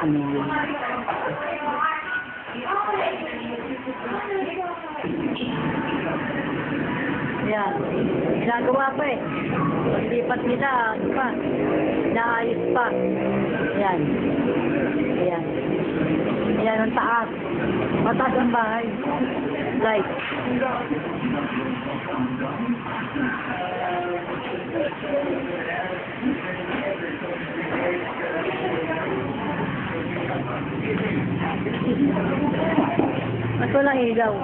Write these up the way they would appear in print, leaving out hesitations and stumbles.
ano yun. Yan. Ginagawa pa eh. Lipat nila, ano pa. Naayos pa. Yan. Yan. Yan ang taas. Mataas ang bahay. Right. At walang ilaw.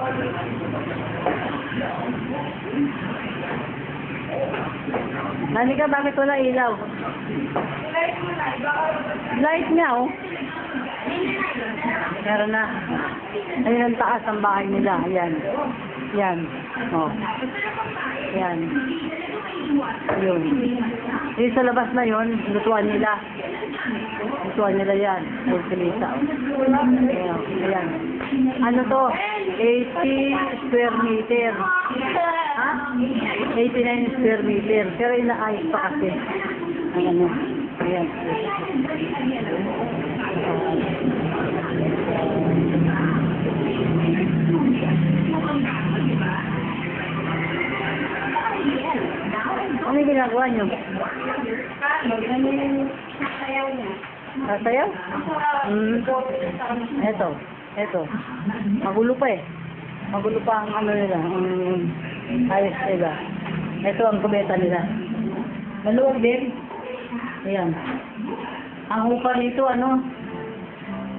Nani ka, bakit wala ilaw? Light nga, oh. Meron na. Ayun ang taas ang bahay nila. Ayan. Yan. Oh. Yan. Yun. Yung sa labas na yun, lutuan nila. Lutuan nila yan. Pulpilisa. Ayan. Ayan. Ano to? 80 square meter. Ha? 89 square meter. Pero inaayos pa kasi. Ayan. Ayan. Ano yung ginagawa nyo? Sasayaw? Eto. Magulo pa eh. Magulo pa ang ano nila, ang ayos nila. Ito ang kubeta nila. Maluwag din. Ayan. Ang upa nito, ano?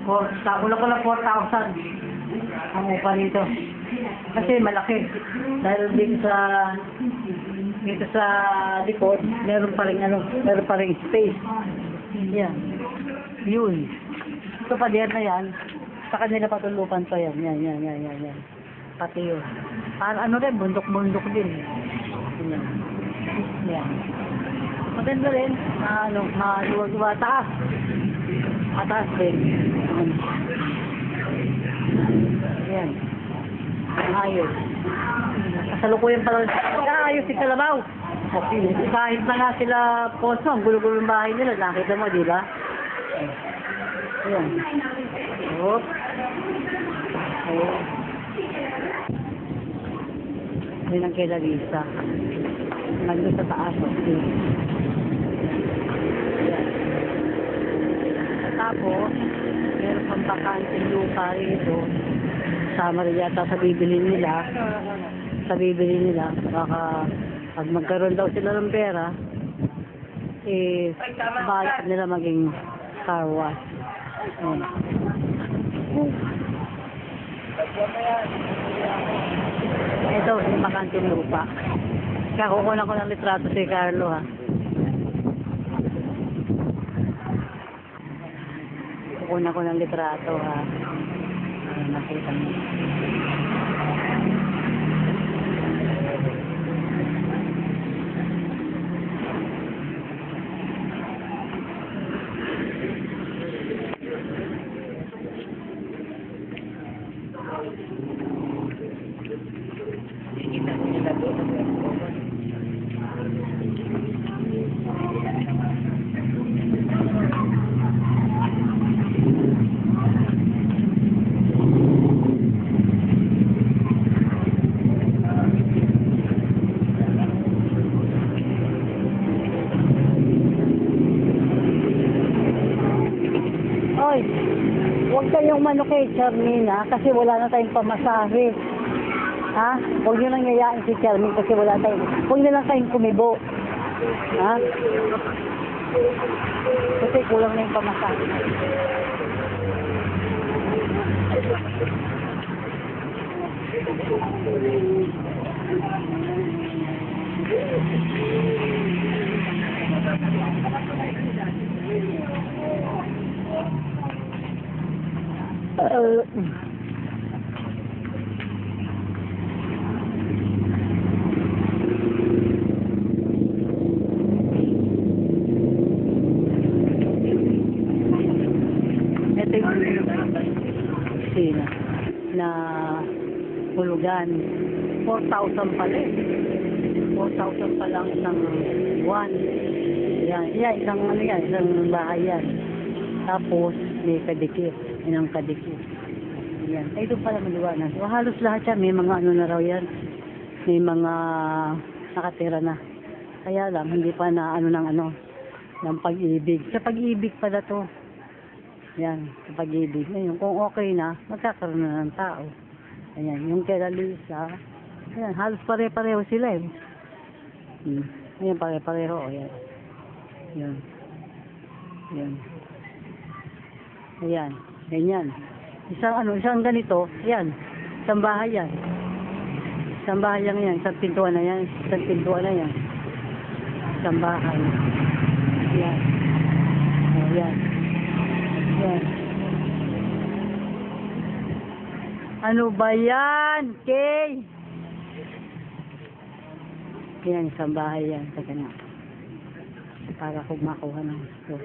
Kulang ko lang 4,000. Ang upa nito. Kasi malaki. Dahil dito sa likod, meron pa ring space. Yan. Yun. Ito pader na yan. Sa kanila patulupan pa yan. Yan. Pati yun. Ano rin, bundok-bundok din. Yan. Maganda rin. Maluwag-luwa. Taas. Mataas din. Yan. Ayos. Kasalukuyan pala. Ayos si Kalabaw. Kahit na nga sila Poso, ang gulo-gulo ng bahay nila. Nakita mo, di ba? Ayan. Oop. Ayan. Ayan ang kila Lisa. Nandun sa taas. Okay. Tapos, meron pang bakanting lupa rito. Sama rin yata sa bibili nila. Baka pag magkaroon daw sila ng pera, balik nila maging car wash. Ito, yung bakanting lupa. Kaya kukunan ko ng litrato si Carlo, ha. Kukunan ko ng litrato, ha. Nakita mo. Oy, huwag kayong mano kay Charmina kasi wala na tayong pamasahe. Ha? Huwag nyo nang yayain si Charmin kasi wala tayong... Huwag nyo lang kayong kumibo. Ha? Kasi kulang na yung pamasahe. Ito yung kusina na hulugan. 4,000 pala eh. 4,000 pa lang isang buwan. Yan, isang bahay yan. Tapos, may kadikit. Yan ang kadikit. Yan. Ay, doon pala maliwanag. So, halos lahat yan. May mga ano na raw yan. May mga nakatira na. Kaya lang, hindi pa na ano ng ano, ng pag-ibig. Sa pag-ibig pala to. Yan, sa pag-ibig. Ngayon, kung okay na, magkakaroon na ng tao. Ayan, yung kay Lisa, ayan, halos pare-pareho sila eh. Ayan, pare-pareho. Ayan. Ayan. Ayan. Ayan. Ganyan. Isang ganito, ayan. Isang bahay yan. Isang bahay lang yan. Isang pintuan na yan. Isang pintuan na yan. Isang bahay. Ayan. Ayan. Ayan. Ano ba yan? Kay? Ayan, isang bahay yan. Teka nga. Para kung makuha ng gusto.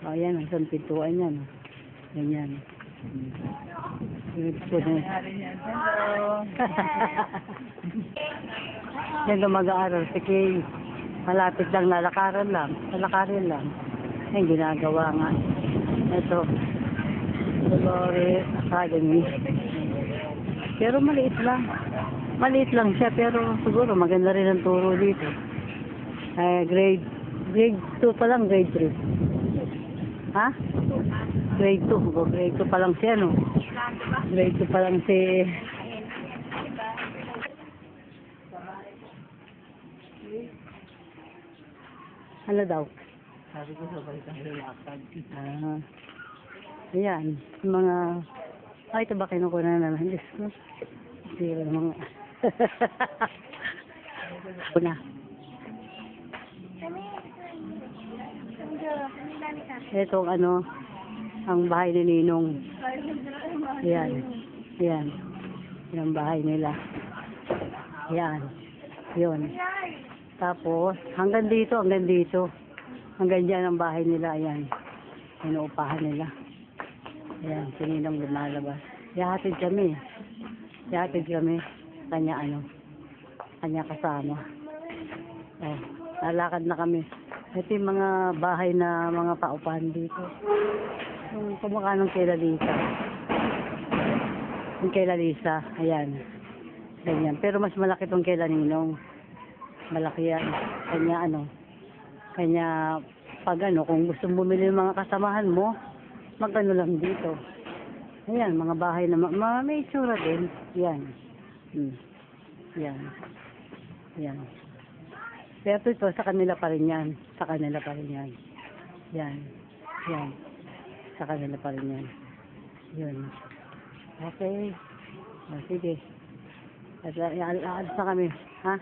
Ayan, isang pintuan yan. Ganyan. Hello. Yan na mag-aaral si Kay. Malapit lang, lalakarin lang. Lalakarin lang. Yan, ginagawa nga. Ito. Dolores Academy. Pero maliit lang. Maliit lang siya, pero siguro maganda rin ang turo dito. Grade 2 pa lang, grade 3. Ha? Grade 2. Grade 2 pa lang siya, no? Grade 2 pa lang si... Ano daw? Sabi ko sabay kang lalakad. Ayan. Mga... Ay, ito ba kinukuha na lang? Diyos ko. Sira mga... Una. Itong ano, ang bahay ni Ninong. Ayan. Ayan. Yan ang bahay nila. Ayan. Yun. Tapos, hanggang dito. Hanggang dyan ang bahay nila. Ayan. Inuupahan nila. Ayan. Si Ninong lumalabas. Yahatid kami. Kanya kasama. Oh, lalakad na kami. Ito yung mga bahay na mga paupahan dito. Yung kumukha ng kay Lisa. Yung kay Lisa, ayan. Ganyan. Pero mas malaki tong kay Ninong. Malaki yan. Kanya pag kung gusto bumili ng mga kasamahan mo, magkano lang dito. Ayan, mga bahay na may itsura din. Yan. Yan. Yan. Pero ito, sa kanila pa rin yan. Yan. Yan. Sa kanila pa rin yan. Yun. Okay. O, sige. At aalis na kami. Ha?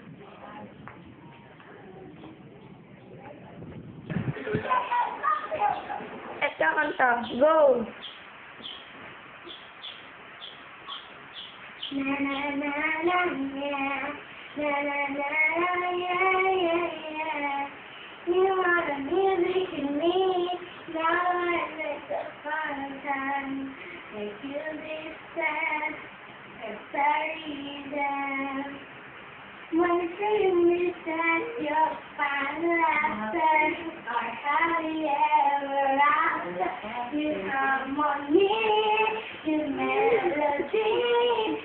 Ito kanta. Go! Na na na na yeah. Na na na na yeah yeah yeah. You are the music in me. Now it's a fun time. Make you this sad. Sorry then. When you miss that you're fine laughter. Or how you ever after. You come on me. You melody.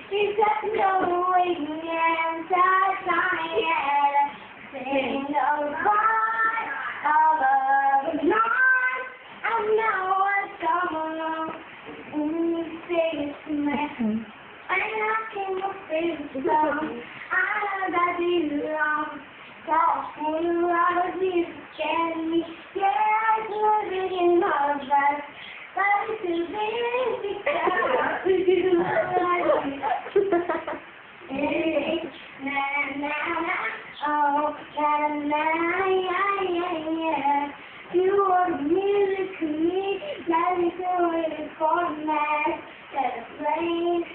You got no wings outside. Sing goodbye. All of the night. I know what's coming on. Say it's me. I came up with some. I got these long. Talk for you out of this. Can me? Yeah, I was in my bed. But it's too big because hey, na na na, oh, na na, yeah, yeah, yeah. You are the music to me, that is the way to format. There's a place,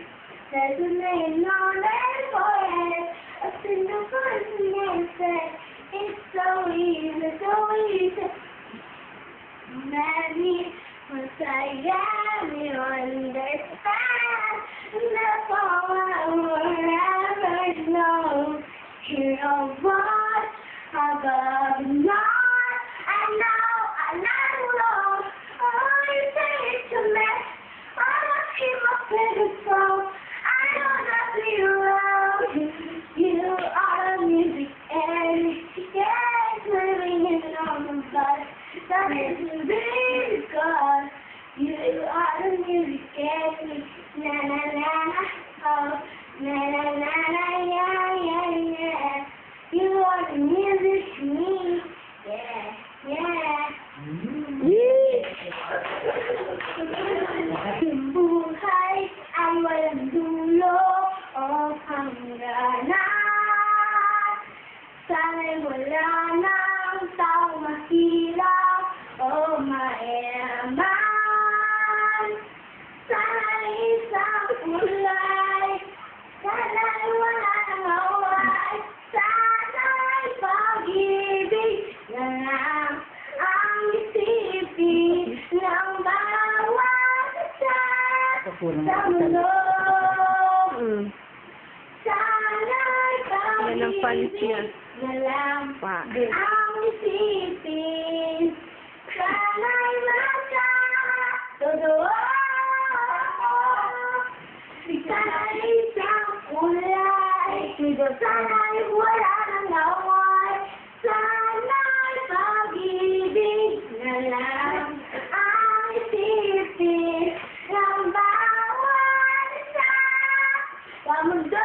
there's a name on that forehead. A single person answer. It's so easy. Many once I got me keep my favorite song. I know that we're around. You are the music and yes, living in on the bus. That is really good. You are the music and na na na na oh na na na na yeah yeah yeah. You are the music to me. Yeah yeah. Buhay ay walang dulo o hangganan. Sana'y wala nang taong mahirap o mayaman. Sana'y isang kulay, sana'y wala nang away, sana'y pag-ibig na lang ang isipin ng bawat isa sa mundo. Sana'y pag-ibig na lang ang isipin. Sana'y magkatotoo. Sana'y isang kulay, sana'y wala nang away, sana'y pag-ibig na lang ang isipin ng bawat isa sa mundo.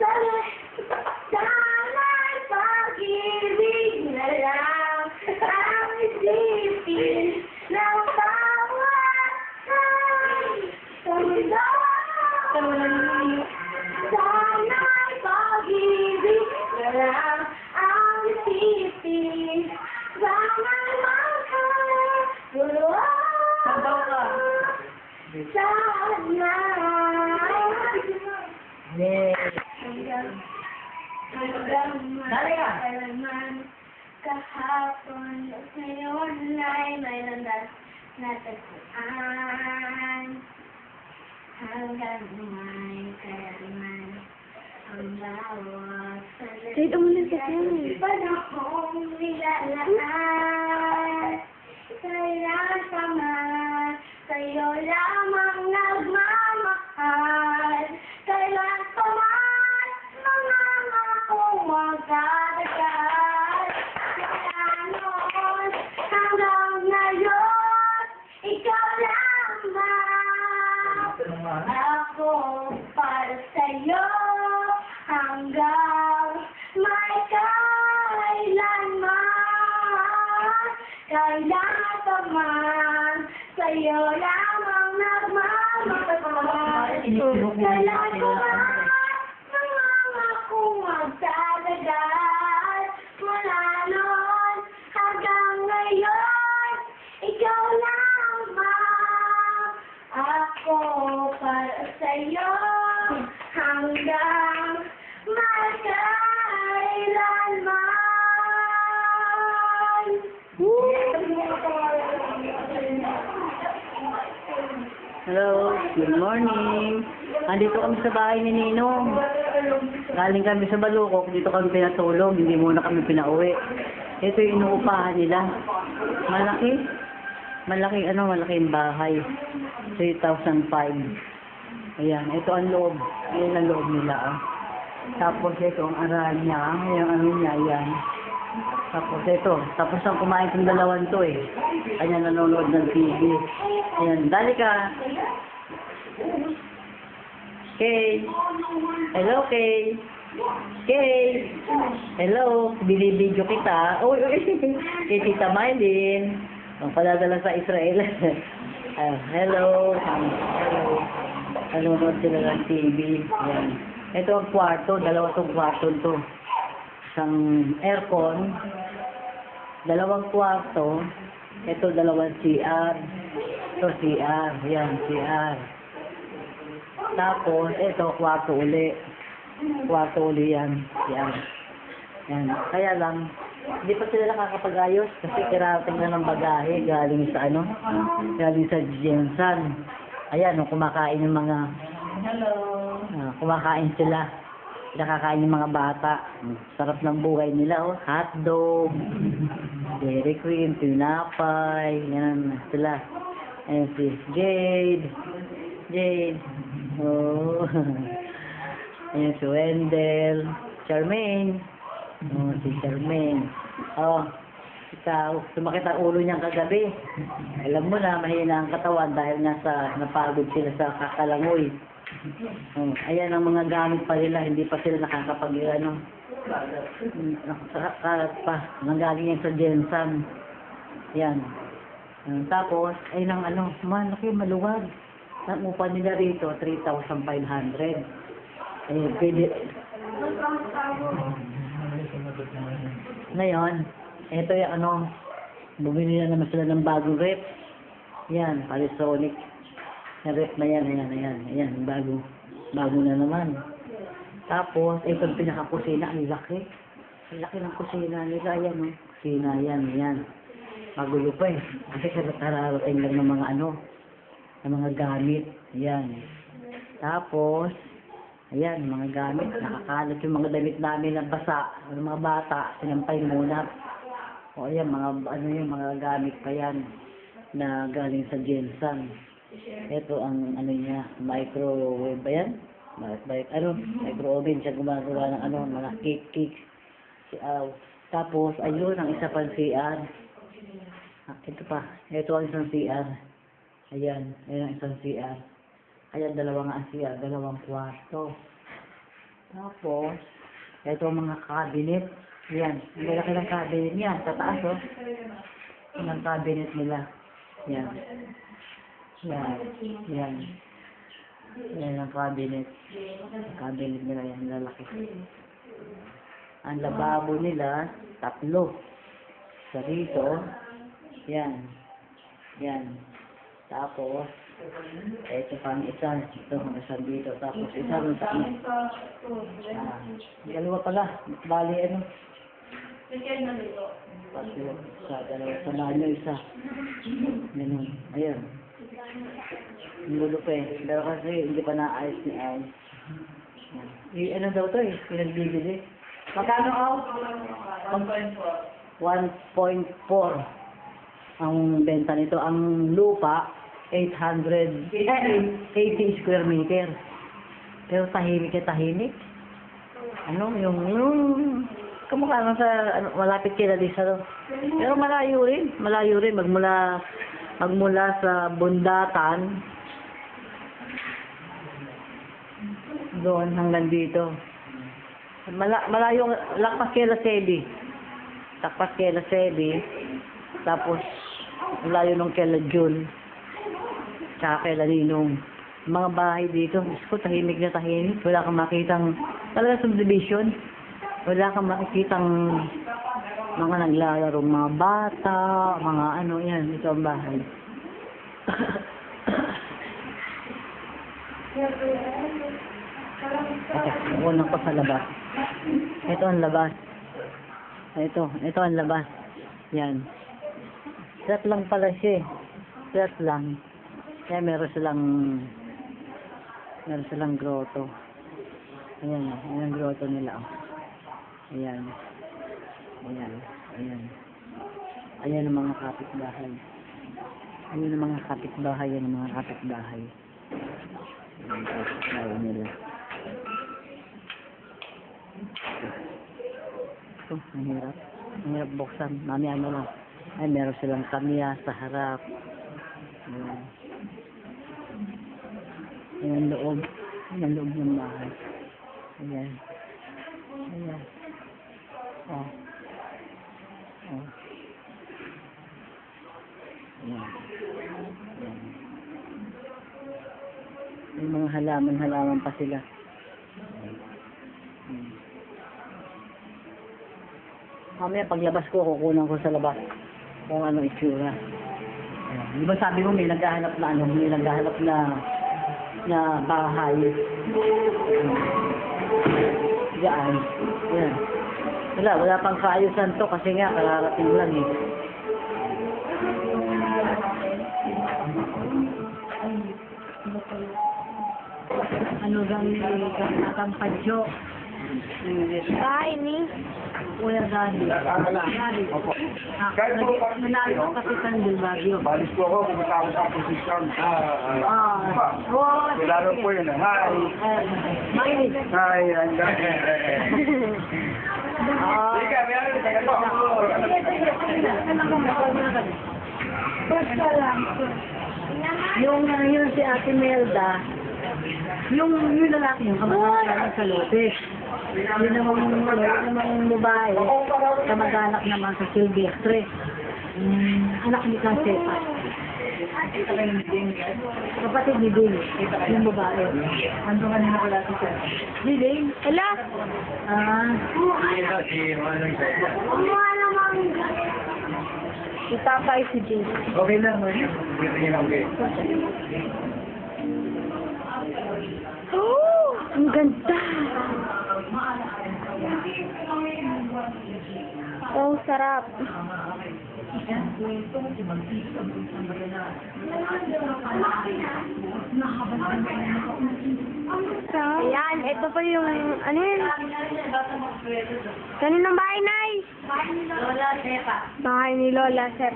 Sana'y pag-ibig na lang ang isipin ng bawat isa sa mundo. Sana'y pag-ibig na lang ang isipin. Sana'y magkatotoo. Sabaw ka. Sana'y Dali ka. kailanman kahapon at ngayon ay may landas na tagpuan. Hanggang may kailanman ang bawat panahong nilalaan. Kailan pa man sa'yo lamang nagmamahal. Kailan pa man mga akong magdadagal. Kaya noon hanggang ngayon, ikaw lamang. Ako para sa'yo hanggang may kailanman. Kailan pa man sa'yo lamang nagmamahal. Kailan pa man mga akong magdadagal. Mula noon hanggang ngayon, ikaw lamang. Ako para sa'yo hanggang magkailanman. Hello, good morning. Andito kami sa bahay ni Ninong. Galing kami sa Balukok, dito kami pinatulog, hindi muna kami pinauwi. Ito yung inuupahan nila. Malaking bahay. 3,005. Ayan, ito ang loob. Ayan ang loob nila. Oh. Tapos ito ang aranya. Ayan, ayan. Tapos ang kumain kong dalawan to eh. Ayan, nanonood ng TV. Ayan, dali ka. Kay. Hello, Kay. Kay. Hello, binibidyo kita. Uy, kay Tita Mylene. Ang paladala sa Israel. Hello. Hello. Nanonood sila ng TV. Ayan. Ito ang kwarto. Dalawa tong kwarto to. Isang aircon. Dalawang kwarto. Ito dalawang CR. Ito CR. Yan, CR. Tapos, ito kwarto uli. Kwarto uli yan. Yan. Yan. Kaya lang, hindi pa sila nakakapag-ayos kasi kirating na ng bagahe galing sa galing sa Jensan. Ayan, kumakain yung mga kumakain sila. Nakakain yung mga bata. Sarap ng buhay nila, oh. Hotdog, Dairy Cream, tinapay, yan sila. Ayan si Jade. Jade. Oh. Ayan si Wendell. Charmaine. Oh, si Charmaine. Oh, ikaw, sumakit ang ulo niyang kagabi. Alam mo na, mahina ang katawan dahil napagod sila sa kakalangoy. Oh, ayan ang mga gamit pa nila, hindi pa sila nakakapag nanggaling yan sa Jensan. Yan. Tapos, ay nang malaki, maluwag. Ang upa nila rito, 3,500. Pwede. Ngayon, ito yung bumili na naman sila ng bagong rep. Yan, Panasonic. Yung rep na yan, ayan, bago na naman. Tapos, ito yung pinaka-kusina, ang laki. Ang laki ng kusina nila, ayan, kusina, yan. Magulo pa eh. Kasi kararating lang ng mga ng mga gamit. Yan. Tapos, ayan, mga gamit. Nakakalat yung mga damit namin na basa. Yung mga bata, sinampay muna. O ayan, mga gamit pa yan na galing sa Jensan. Ito ang niya, microwave ba yan? Micro oven siya gumagawa ng mga cake. Tapos, ayun, ang isa pang CR. Ito pa. Ito ang isang CR. Ayan ang isang CR. Ayan, dalawang CR, dalawang kwarto. Tapos, ito ang mga cabinet. Ayan, ang lalaki ng cabinet niya. Sa taas, oh. Yan ang cabinet nila. Yan ang cabinet. Cabinet nila yan, lalaki. Ang lababo nila, 3. Sa rito, yan. Tapos, ito pang isa. Ito, dito. Tapos, isa rin sa dalawa pala. Bali, dalawa. Sa banyo, isa. Ganun. Ayan. Ang gulo pa eh. Pero kasi, hindi pa naayos ni Al. Daw to eh. Pinagbibili. Magkano, Al? 1.4 ang benta nito. Ang lupa, 80 square meter. Pero tahimik. Yung kamukha lang sa malapit kay Lalisa to. Pero malayo rin magmula sa Bundatan doon hanggang dito. Malayo, lakpas kay Lasebi. Tapos layo nung kay Jun. Tsaka kay Ninong. Mga bahay dito, tahimik na tahimik. Wala kang makitang, talaga subdivision. Wala kang makikitang mga naglalaro, mga bata, mga yan. Ito ang bahay. Okay, unang pa sa labas. Ito ang labas. Ito ang labas. Yan. Flat lang pala siya. Flat lang. Kaya meron silang grotto. Ayan ang grotto nila. Ayan ang mga kapitbahay. Yan ang mga kapitbahay. Ayan nila. Ito, ang hirap buksan. Mami, lang. Ay, meron silang kamiya sa harap. Ayan loob ng bahay. Ayan. Oh. Ayan. May mga halaman pa sila. Mamaya paglabas ko, kukunan ko sa labas kung ano itsura. Di ba sabi mo may naghahanap na bahay. Diyan. Yan. Wala pang kaayusan to kasi nga kararating lang eh. Galing padyo. Kain ni. Kuya Daddy. Daddy. Nanalo ko kasi sa Baguio. Balis po ako, pumunta ako sa posisyon. What? Kilala po yun. Hi. Mike. Hi, Ranga. Sige, meron ka ito. Yung si Ate Melda, yung lalaki yung kamag-anak sa Lotes. Yun namang babae, kamag-anak naman sa Silvestre. Anak ni Caseta. Kapatid ni Ding, yung babae. Ando ka nila wala si Caseta. Ni Ding? Hala. Kumuha naman. Itatay si Jay. Okay lang, man. Okay. Oh, ang ganda. Oh, sarap. Ayan, ito pa yung, ano yun? Kaninang bahay, Nay? Lola Sepa. Bahay ni Lola, Sep.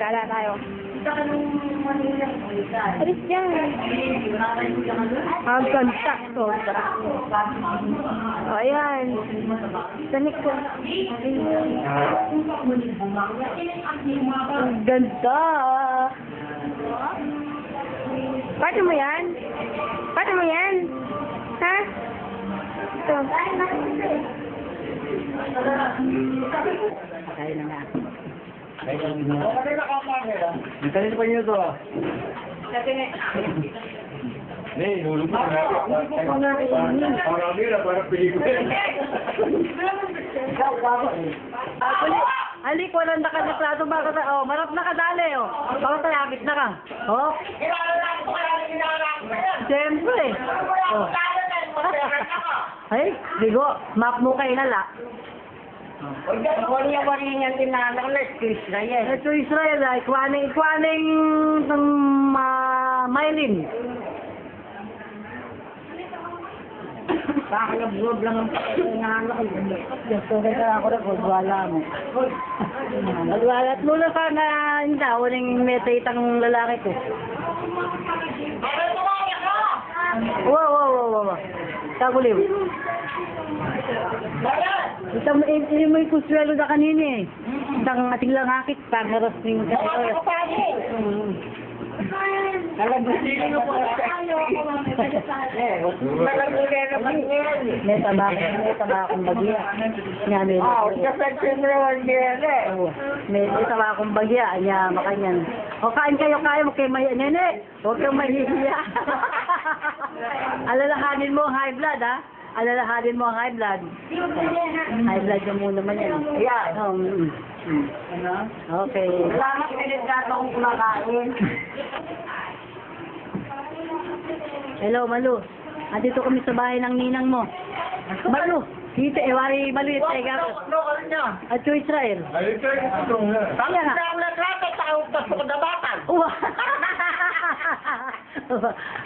Gala tayo. Alis dyan. Ang ganda. Sobra. O, ayan. Tanik ko. Ang ganda. Paano mo yan? Paano mo yan? Ha? Ito. Kaya na nga. Dito pa niyo to. Nee, nulog pa na. Parang mira, parang pelikula. Halik, walang nakasaplado ba ka sa... Oh, marap na kadali, oh. Baka talapit na ka. Oh. Siyempre. Oh. Ay, digo, map mo kayo nala. Wari-wari niyan din na naklas ko Israel. Ito Israel, ay, ikwaning ng Maylin. Kakalablob lang ang nanganak ko. Gusto ka ako na, wala mo. Wala, at mula ka na hindi, walang metay itang lalaki ko. Wow. Taguliw. Yung may kuswelo na kanina eh. Isang ating langakit, pangaras ng ito. Nalagusin ko po sa May taba akong bagya. Kasagsin mo naman niya eh. May taba akong bagya. Anya, makanyan. O, kain kayo, huwag kayo mahiya. Nene, huwag kayong mahihiya. Alalahanin mo ang high blood, ha? Alalahanin mo ang high blood. High blood yung muna man yan. Ayan. Okay. Salamat pinagdato kong kumakain. Hello, Malu. Andito kami sa bahay ng ninang mo. Malu, dito, wari maliit. Lokal niya. At yung Israel. Ay, ito yung tulong na. Bakit na ang natrata sa utas ko na batan?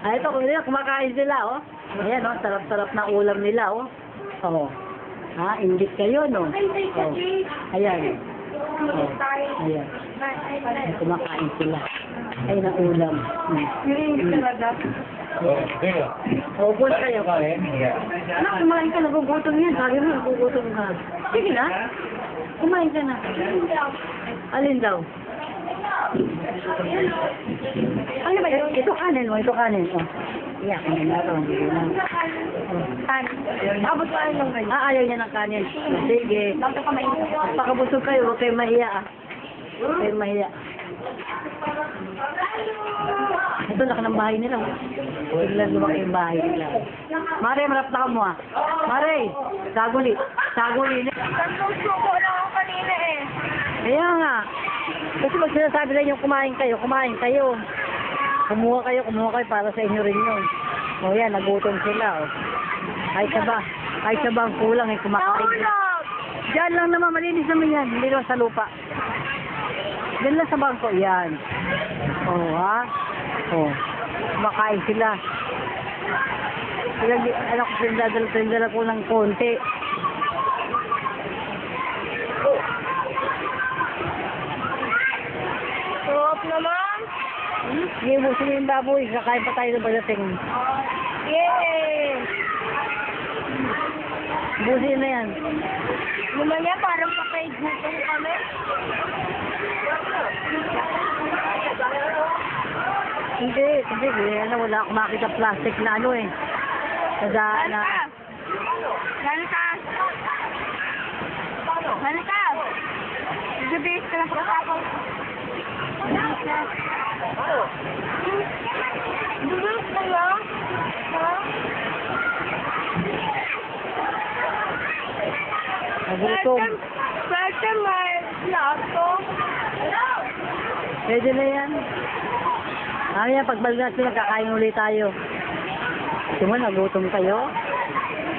Ito, kumakain sila, oh. Ayan, oh, sarap-sarap na ulam nila, oh. Oh. Ha, inggit kayo, no? Oh. Ayan. Oh. Ayan. Ay, kumakain sila. Ay, na ulam. Opo kayo. Anak, kumain ka, nagugutom yan. Sabi mo, nagugutom ka. Sige na. Kumain ka na. Alin daw? Ano ba yun? Ito kanin mo, ito kanin. Oh. Iyak, kanin na ito. Kanin. Abot kain lang kayo. Ayaw niya ng kanin. Sige. Pakabusog kayo, huwag kayong mahiya, ah. Huwag kayong mahiya. Ito, laki ng bahay nila. Tignan lumaki yung bahay nila. Mare, marap na ka mo, ah. Mare, saguli. Saguli. Tatlong suko lang ako kanina eh. Kaya nga. Kasi pag sinasabi lang yung kumain kayo, kumain kayo. Kumuha kayo para sa inyo rin yun. O yan, nagutom sila, oh. Kahit sa ba ang kulang, eh, kumakain. Nahulog! Diyan lang naman, malinis naman yan. Hindi naman sa lupa. Diyan lang sa bangko, yan. Oh, ha? Oh, kumakain sila. Ano ko, pinadala ko ng konti. Sarap naman. Sige, busin yung baboy. Kakain pa tayo ng pagdating. Yay! Busin na yan. Naman yan, parang pakay-gutom kami. Hindi, kasi wala akong makita plastic na ano eh. Kada na... Gano'n ka? Gano'n ka? Nagabihis ka lang pagkakapag. Dubis ka lang? Ha? Nagutom. Pwede may plato. Pwede na yan. Mamaya, pagbalik natin, magkakain ulit tayo. Sige mo, nagutom kayo?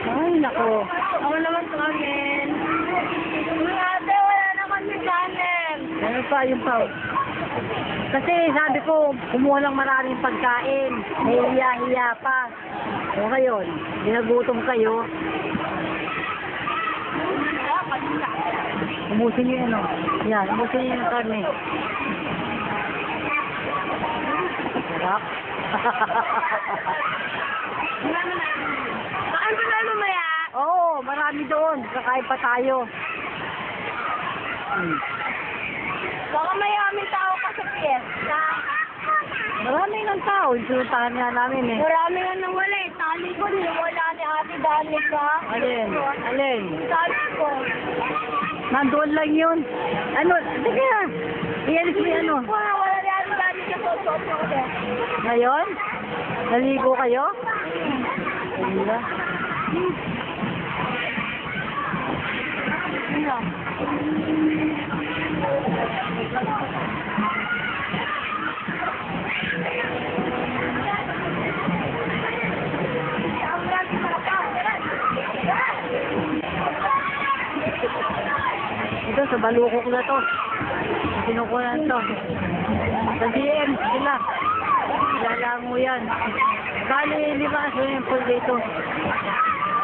Ay, nako. Ako naman kanin. Mga ate, wala naman si kanin. Ano pa, yung pa. Kasi sabi ko, kumuha lang maraming pagkain. Hiya-hiya pa. O ngayon, dinagutom kayo. Umusin niyo yun, yan, umusin niyo yung karne. Sarap. Kain pa tayo mamaya. Oo, marami doon. Kakain pa tayo. Baka mayaming tao ka sa fiesta. Marami ng tao. Sinuntahan nga namin eh. Marami nga nang wala eh. Tali ko, niwala ni Ate Danica. Alin? Alin? Tali ko. Nandoon lang yun. Ano? Sige na. Ialis mo yung ano. Wala ni Ate Danica sa soto ko din. Ngayon? Naligo kayo? Wala. Ito, sa balukok na to. Kinukunan to. Sa DM, sila. Lalango yan. Bali, lima swimming pool dito.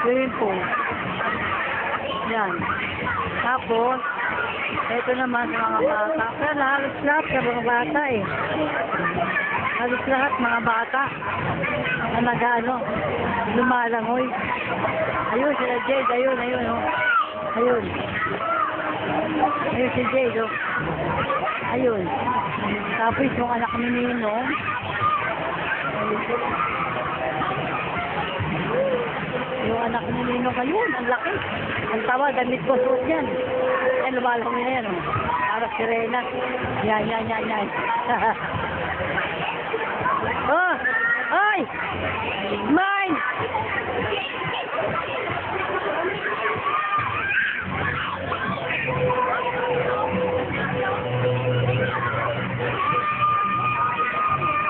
Swimming pool. Yan. Tapos, ito naman sa mga bata. Pero halos lahat sa mga bata eh. Halos lahat mga bata. Na nag-ano, lumalangoy. Ayun, sila Jade. Ayun, ayun. Oh. Ayun. Ayun si Jade. Oh. Ayun. Tapos yung anak ni Ninong. Yung anak ni Ninong ayun, ang laki. Ang tawa, damit ko suot yan. Yan, lumalangoy na yan. Oh. Para sirena. Yan, yan, yan, yan. Oh! Ay! Mine!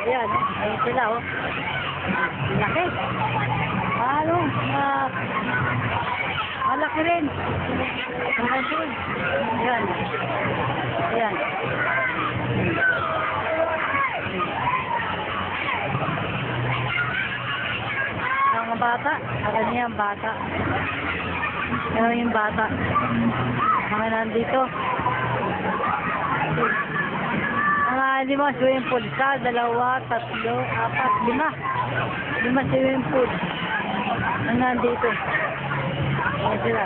Ayan, ayun sila, oh. Laki. Ano? Malaki rin. Malaki. Ayan. Ayan. Mga bata. Karamihan ang bata. Karamihan yung bata. Mga nandito. Mga 5 swimming pool. 1, 2, 3, 4, 5. 5 swimming pool. Ang nandito. Ayan sila.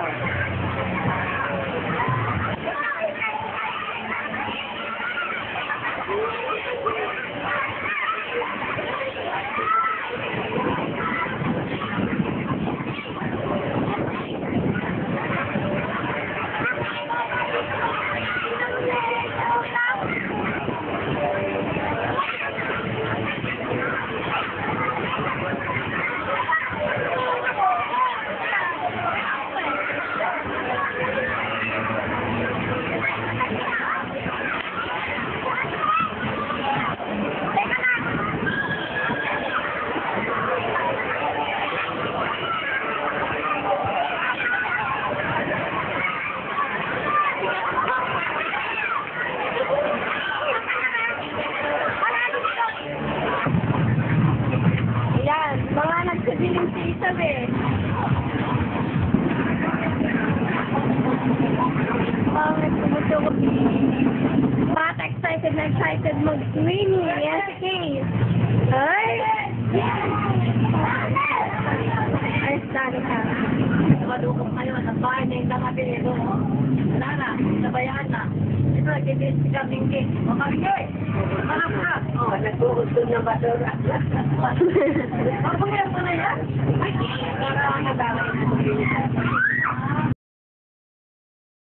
Feeling si Isabel. Bakit tumutuko? Bakit excited na excited mag-winning? Yes, Kate. Ay! Ay, sorry ka. Madukong kayo. Sa bahay na yung nakabili doon. Wala na. Nabayaan na. Ito, nagkikis si Kaming Kate. O, Kaming Kate! Harap ka! O, nagkukusto na basura. Papunyan ko na yan. Ay, para ang nagagawin.